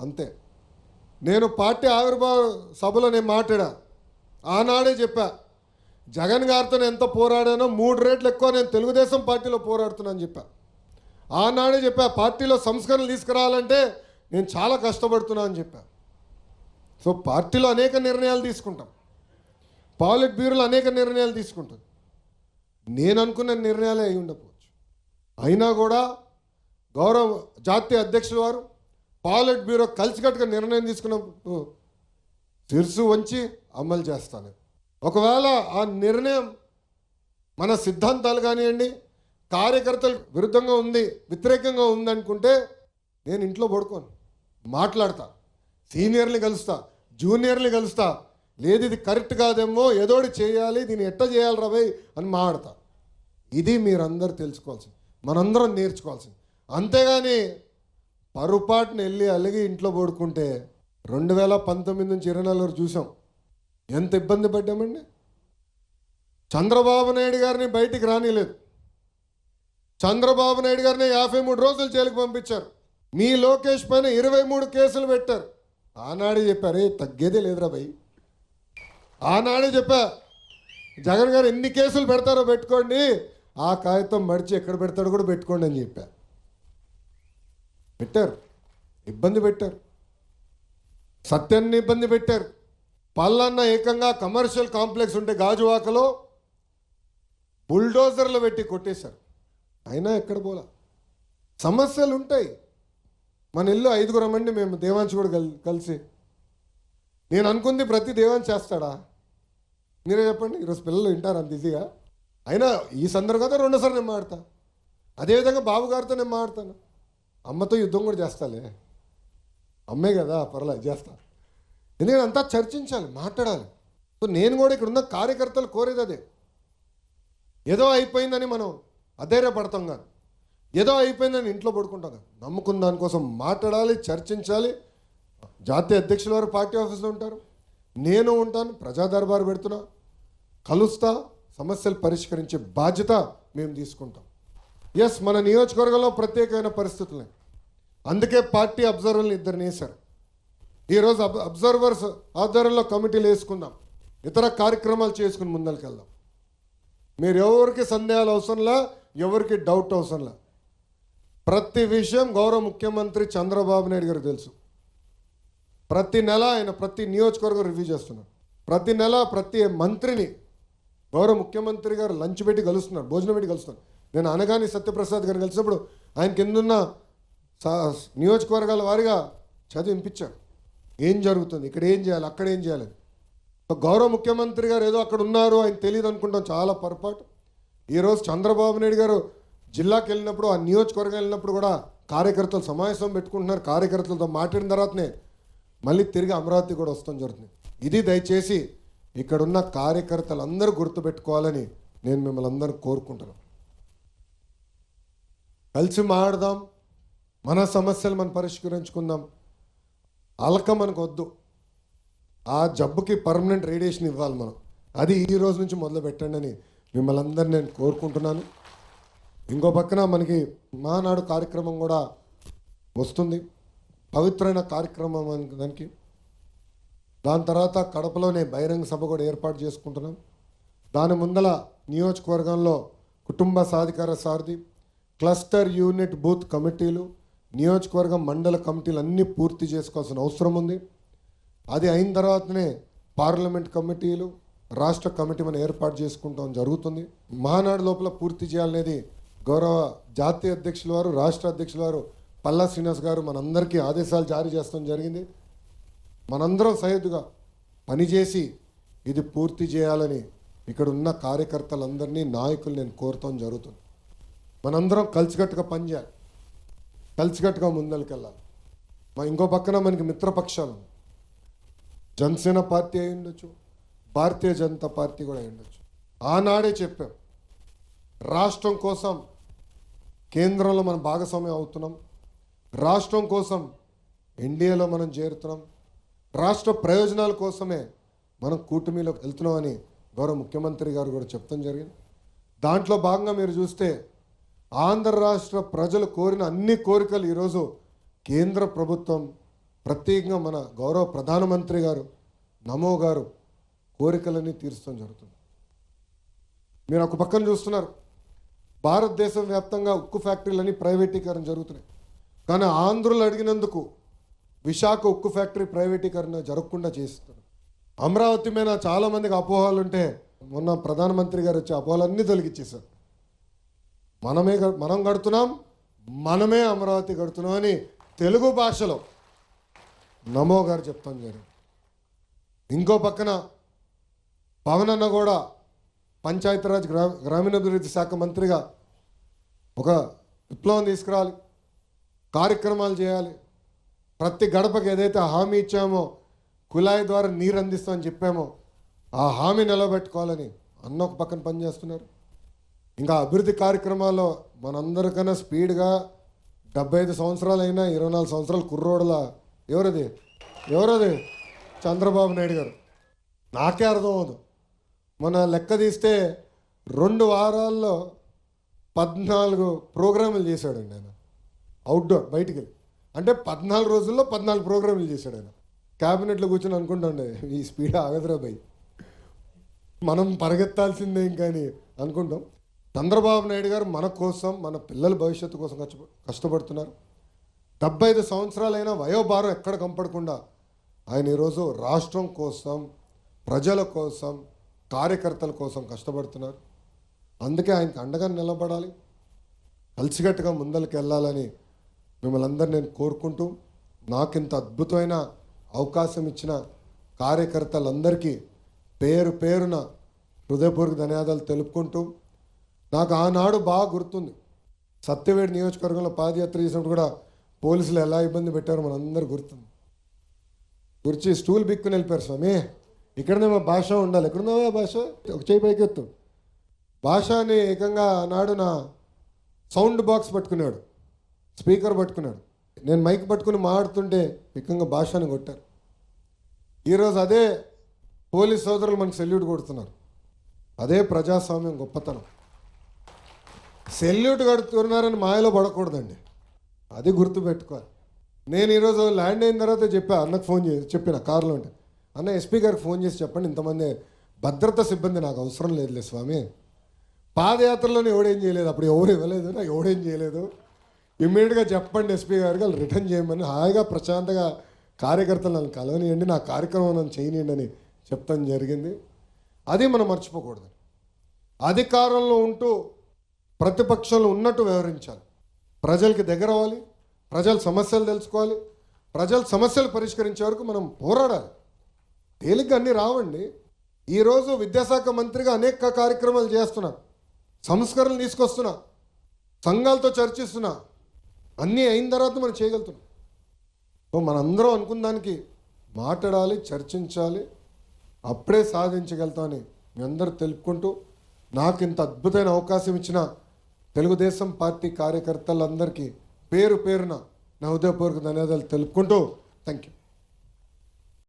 అంతే. నేను పార్టీ ఆవిర్భావ సభలో నేను మాట్లాడా, ఆనాడే చెప్పా, జగన్ గారితో నేను ఎంత పోరాడానో 3 రెట్లు ఎక్కువ నేను తెలుగుదేశం పార్టీలో పోరాడుతున్నాను చెప్పా. ఆనాడే చెప్పా, పార్టీలో సంస్కరణలు తీసుకురావాలంటే నేను చాలా కష్టపడుతున్నా అని చెప్పా. సో పార్టీలో అనేక నిర్ణయాలు తీసుకుంటాం, పాలిట్ బ్యూరోలో అనేక నిర్ణయాలు తీసుకుంటుంది. నేను అనుకున్న నిర్ణయాలే అయి ఉండకపోవచ్చు, అయినా కూడా గౌరవ జాతీయ అధ్యక్షుల వారు పాలిట్ బ్యూరో కలిసికట్టుగా నిర్ణయం తీసుకున్నప్పుడు శిరసు వంచి అమలు చేస్తాను. ఒకవేళ ఆ నిర్ణయం మన సిద్ధాంతాలు కానివ్వండి, కార్యకర్తలు విరుద్ధంగా ఉంది, వ్యతిరేకంగా ఉందనుకుంటే నేను ఇంట్లో పడుకోను, మాట్లాడతా, సీనియర్ని కలుస్తా, జూనియర్ని కలుస్తా. లేదు ఇది కరెక్ట్ కాదేమో, ఏదోటి చేయాలి, దీన్ని ఎట్ట చేయాలి రాబోయ్ అని మాట్లాడతా. ఇది మీరందరూ తెలుసుకోవాల్సింది, మనందరం నేర్చుకోవాల్సింది. అంతేగాని పరుపాటును వెళ్ళి అలిగి ఇంట్లో పడుకుంటే 2019 నుంచి 24 వరకు చూసాం ఎంత ఇబ్బంది పడ్డామండి. చంద్రబాబు నాయుడు గారిని బయటికి రానిలేదు, చంద్రబాబు నాయుడు గారిని 53 రోజులు జైలుకి పంపించారు. మీ లోకేష్ పైన 23 కేసులు పెట్టారు. ఆనాడే చెప్పారు, తగ్గేదే లేదురా భయ్. ఆనాడే చెప్పా, జగన్ గారు ఎన్ని కేసులు పెడతారో పెట్టుకోండి, ఆ కాగితం మడిచి ఎక్కడ పెడతాడో కూడా పెట్టుకోండి అని చెప్పా. పెట్టారు, ఇబ్బంది పెట్టారు, సత్యాన్ని ఇబ్బంది పెట్టారు. పల్లన్న ఏకంగా కమర్షియల్ కాంప్లెక్స్ ఉంటే గాజువాకలో బుల్డోజర్లు పెట్టి కొట్టేశారు. అయినా ఎక్కడ పోలా. సమస్యలు ఉంటాయి. మన ఇల్లు 5 మంది మేము దేవాంశ్ కూడా కలిసి, నేను అనుకుంది ప్రతి దేవాంశ్ చేస్తాడా? మీరే చెప్పండి. ఈరోజు పిల్లలు వింటారు అంత ఈజీగా. అయినా ఈ సందర్భంగా 2 సార్లు నేను మాడతా. అదేవిధంగా బాబు గారితో నేను మాడతాను. అమ్మతో యుద్ధం కూడా చేస్తాలే, అమ్మే కదా, పర్లేదు చేస్తా. ఎందుకంటే అంతా చర్చించాలి, మాట్లాడాలి. సో నేను కూడా ఇక్కడ ఉన్న కార్యకర్తలు కోరేది అదే. ఏదో అయిపోయిందని మనం అధైర్యపడతాం కాదు, ఏదో అయిపోయిందని ఇంట్లో పడుకుంటాం కాదు. నమ్ముకున్న దానికోసం మాట్లాడాలి, చర్చించాలి. జాతీయ అధ్యక్షుల వారు పార్టీ ఆఫీస్లో ఉంటారు, నేను ఉంటాను, ప్రజా దర్బారు పెడుతున్నా, కలుస్తా, సమస్యలు పరిష్కరించే బాధ్యత మేము తీసుకుంటాం. ఎస్, మన నియోజకవర్గంలో ప్రత్యేకమైన పరిస్థితులు, అందుకే పార్టీ అబ్జర్వర్ని 2 వేశారు. ఈరోజు అబ్జర్వర్స్ ఆధ్వర్యంలో కమిటీలు వేసుకుందాం, ఇతర కార్యక్రమాలు చేసుకుని ముందరికి వెళ్దాం. మీరు ఎవరికి సందేహాలు అవసరంలా, ఎవరికి డౌట్ అవసరంలా. ప్రతి విషయం గౌరవ ముఖ్యమంత్రి చంద్రబాబు నాయుడు గారికి తెలుసు. ప్రతి నెల ఆయన ప్రతి నియోజకవర్గం రివ్యూ చేస్తున్నారు. ప్రతి నెల ప్రతి మంత్రిని గౌరవ ముఖ్యమంత్రి గారు లంచ్ పెట్టి కలుస్తున్నారు, భోజనం పెట్టి కలుస్తున్నారు. నేను అనగాని సత్యప్రసాద్ గారు కలిసినప్పుడు ఆయన కిందున్న నియోజకవర్గాల వారిగా చదివింపించారు, ఏం జరుగుతుంది, ఇక్కడ ఏం చేయాలి, అక్కడ ఏం చేయాలని. గౌరవ ముఖ్యమంత్రి గారు ఏదో అక్కడ ఉన్నారు, ఆయన తెలియదు అనుకుంటాం, చాలా పొరపాటు. ఈరోజు చంద్రబాబు నాయుడు గారు జిల్లాకి వెళ్ళినప్పుడు, ఆ నియోజకవర్గం వెళ్ళినప్పుడు కూడా కార్యకర్తలు సమావేశం పెట్టుకుంటున్నారు. కార్యకర్తలతో మాట్లాడిన తర్వాతనే మళ్ళీ తిరిగి అమరావతి కూడా వస్తాం జరుగుతుంది. ఇది దయచేసి ఇక్కడున్న కార్యకర్తలు అందరూ గుర్తుపెట్టుకోవాలని నేను మిమ్మల్ని అందరూ కోరుకుంటున్నాను. కలిసి మాట్లాడదాం, మన సమస్యలు మనం పరిష్కరించుకుందాం. అలక మనకు వద్దు, ఆ జబ్బుకి పర్మనెంట్ రేడియేషన్ ఇవ్వాలి మనం. అది ఈ రోజు నుంచి మొదలు పెట్టండి అని మిమ్మల్ని అందరినీ నేను కోరుకుంటున్నాను. ఇంకో పక్కన మనకి మహానాడు కార్యక్రమం కూడా వస్తుంది, పవిత్రమైన కార్యక్రమం దానికి. దాని తర్వాత కడపలోనే బహిరంగ సభ కూడా ఏర్పాటు చేసుకుంటున్నాం. దాని ముందల నియోజకవర్గంలో కుటుంబ సాధికార సారథి, క్లస్టర్ యూనిట్ బూత్ కమిటీలు, నియోజకవర్గం మండల కమిటీలు అన్నీ పూర్తి చేసుకోవాల్సిన అవసరం ఉంది. అది అయిన తర్వాతనే పార్లమెంట్ కమిటీలు, రాష్ట్ర కమిటీ మనం ఏర్పాటు చేసుకుంటాం జరుగుతుంది. మహానాడు లోపల పూర్తి చేయాలనేది గౌరవ జాతీయ అధ్యక్షుల వారు, రాష్ట్ర అధ్యక్షుల వారు పల్లా శ్రీనివాస్ గారు మనందరికీ ఆదేశాలు జారీ చేస్తాం జరిగింది. మనందరం సహేతుగా పనిచేసి ఇది పూర్తి చేయాలని ఇక్కడ ఉన్న కార్యకర్తలందరినీ, నాయకులు నేను కోరుతాం జరుగుతుంది. మనందరం కలిసికట్టుగా పనిచేయాలి, కలిసికట్టుగా ముందరికెళ్ళాలి. ఇంకో పక్కన మనకి మిత్రపక్షాలు, జనసేన పార్టీ అయి ఉండొచ్చు, భారతీయ జనతా పార్టీ కూడా అయి ఉండొచ్చు. ఆనాడే చెప్పాం, రాష్ట్రం కోసం కేంద్రంలో మనం భాగస్వామ్యం అవుతున్నాం, రాష్ట్రం కోసం ఎన్డీఏలో మనం చేరుతున్నాం, రాష్ట్ర ప్రయోజనాల కోసమే మనం కూటమిలోకి వెళ్తున్నామని గౌరవ ముఖ్యమంత్రి గారు కూడా చెప్తాం జరిగింది. దాంట్లో భాగంగా మీరు చూస్తే ఆంధ్ర రాష్ట్ర ప్రజలు కోరిన అన్ని కోరికలు ఈరోజు కేంద్ర ప్రభుత్వం ప్రత్యేకంగా మన గౌరవ ప్రధానమంత్రి గారు నమో గారు కోరికలన్నీ తీర్చడం జరుగుతుంది. మీరు ఒక పక్కన చూస్తున్నారు, భారతదేశం వ్యాప్తంగా ఉక్కు ఫ్యాక్టరీలన్నీ ప్రైవేటీకరణ జరుగుతున్నాయి. కానీ ఆంధ్రులు అడిగినందుకు విశాఖ ఉక్కు ఫ్యాక్టరీ ప్రైవేటీకరణ జరగకుండా చేస్తున్నారు. అమరావతి మీద చాలామందికి అపోహలు ఉంటే మొన్న ప్రధానమంత్రి గారు వచ్చి అపోహలన్నీ తొలగించేశారు. మనం కడుతున్నాం, మనమే అమరావతి కడుతున్నాం అని తెలుగు భాషలో నమో గారు చెప్తాను జరిగింది. ఇంకో పక్కన పవన్ అన్న కూడా పంచాయతీరాజ్ గ్రామీణాభివృద్ధి శాఖ మంత్రిగా ఒక విప్లవం తీసుకురావాలి, కార్యక్రమాలు చేయాలి. ప్రతి గడపకి ఏదైతే హామీ ఇచ్చామో, కుళాయి ద్వారా నీరు అందిస్తామని చెప్పామో ఆ హామీ నిలబెట్టుకోవాలని అన్న ఒక పక్కన పనిచేస్తున్నారు. ఇంకా అభివృద్ధి కార్యక్రమాల్లో మనందరికన్నా స్పీడ్గా 75 సంవత్సరాలైనా 24 సంవత్సరాల కుర్రోడుల ఎవరది చంద్రబాబు నాయుడు గారు. నాకే అర్థం అవ్వదు. మన లెక్క తీస్తే 2 వారాల్లో 14 ప్రోగ్రాములు చేశాడండి ఆయన. అవుట్డోర్ బయటికి వెళ్ళి, అంటే 14 రోజుల్లో 14 ప్రోగ్రాములు చేశాడు ఆయన. క్యాబినెట్లో కూర్చొని అనుకుంటాండే ఈ స్పీడ్ ఆగదురా భయ్, మనం పరిగెత్తాల్సిందే ఇంకని అనుకుంటాం. చంద్రబాబు నాయుడు గారు మన కోసం, మన పిల్లల భవిష్యత్తు కోసం కష్టపడుతున్నారు. 75 సంవత్సరాలైన వయోభారం ఎక్కడ కంపడకుండా ఆయన ఈరోజు రాష్ట్రం కోసం, ప్రజల కోసం, కార్యకర్తల కోసం కష్టపడుతున్నారు. అందుకే ఆయనకు అండగా నిలబడాలి, కలిసికట్టుగా ముందరికి వెళ్ళాలని మిమ్మల్ని అందరూ నేను కోరుకుంటూ, నాకు ఇంత అద్భుతమైన అవకాశం ఇచ్చిన కార్యకర్తలందరికీ పేరు పేరున హృదయపూర్వక ధన్యవాదాలు తెలుపుకుంటూ, నాకు ఆనాడు బాగా గుర్తుంది, సత్యవేడి నియోజకవర్గంలో పాదయాత్ర చేసినప్పుడు కూడా పోలీసులు ఎలా ఇబ్బంది పెట్టారో మనందరూ గుర్తుంది. గురించి స్టూల్ బిక్కుని వెళ్ళిపోయారు. స్వామి ఇక్కడనే మా భాష ఉండాలి, ఎక్కడున్నా భాష ఒక చేయి పైకెత్తు. భాషని ఏకంగా ఆనాడు నా సౌండ్ బాక్స్ పట్టుకున్నాడు, స్పీకర్ పట్టుకున్నాడు. నేను మైక్ పట్టుకుని మాట్లాడుతుంటే ఏకంగా భాషని కొట్టారు. ఈరోజు అదే పోలీస్ సోదరులు మనకు సెల్యూట్ కొడుతున్నారు. అదే ప్రజాస్వామ్యం గొప్పతనం. సెల్యూట్ కడుతున్నారని మాయలో పడకూడదండి, అది గుర్తుపెట్టుకోవాలి. నేను ఈరోజు ల్యాండ్ అయిన తర్వాత అన్నకు ఫోన్ చేసి చెప్పిన కారులో ఉంటే, అన్న ఎస్పీ గారికి ఫోన్ చేసి చెప్పండి, ఇంతమంది భద్రతా సిబ్బంది నాకు అవసరం లేదులే స్వామి. పాదయాత్రలోనే ఎవడేం చేయలేదు, అప్పుడు ఎవరు ఇవ్వలేదు, నాకు ఎవడేం చేయలేదు, ఇమ్మీడియట్గా చెప్పండి ఎస్పీ గారికి, వాళ్ళు రిటర్న్ చేయమని హాయిగా ప్రశాంతంగా కార్యకర్తలు నన్ను కలవనియండి, నా కార్యక్రమం నన్ను చేయనియండి అని చెప్తాం జరిగింది. అది మనం మర్చిపోకూడదు. అధికారంలో ఉంటూ ప్రతిపక్షంలో ఉన్నట్టు వ్యవహరించాలి. ప్రజలకి దగ్గర అవ్వాలి, ప్రజల సమస్యలు తెలుసుకోవాలి, ప్రజల సమస్యలు పరిష్కరించే వరకు మనం పోరాడాలి. తేలిగ్గా అన్నీ రావండి. ఈరోజు విద్యాశాఖ మంత్రిగా అనేక కార్యక్రమాలు చేస్తున్నా, సంస్కరణలు తీసుకొస్తున్నా, సంఘాలతో చర్చిస్తున్నా, అన్నీ అయిన తర్వాత మనం చేయగలుగుతున్నాం. సో మనందరం అనుకున్న దానికి మాట్లాడాలి, చర్చించాలి, అప్పుడే సాధించగలుగుతామని మీ అందరూ తెలుపుకుంటూ, నాకు ఇంత అద్భుతమైన అవకాశం ఇచ్చిన తెలుగుదేశం పార్టీ కార్యకర్తలందరికీ పేరు పేరున నా హృదయపూర్వక ధన్యవాదాలు తెలుపుకుంటూ థ్యాంక్ యూ.